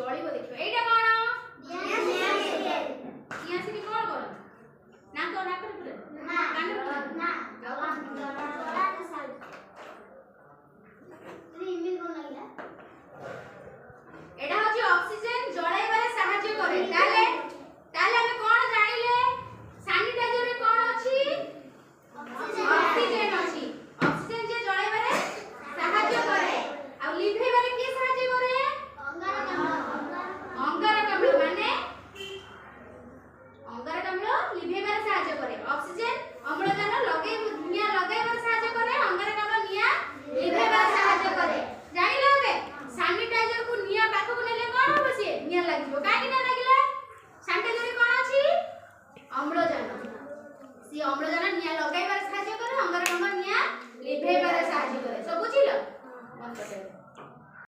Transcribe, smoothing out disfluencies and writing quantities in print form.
जळिबो देखिबो एटा कोन निया से कोन कर ना को ना कर ना कान ना जला साइड इमिल कोन लागला एटा होची ऑक्सीजन जळाइबारे सहाय्य करे ताले हमें कोन जानिले सैनिटाइजर रे कोन अछि ऑक्सीजन अछि ऑक्सीजन जे जळाइबारे सहाय्य करे आ लिभेबारे के सहाय्य करे अंगारकाम्ल माने अंगारकाम्ल लिभेबारे सहाय्य करे ऑक्सीजन अम्लजान लगे निया लगाइबारे सहाय्य करे अंगारकाम्ल निया लिभेबारे सहाय्य करे जानिले हबे सैनिटाइजर को निया पाखो नेले कोन होबो से निया लागिबो काहे कि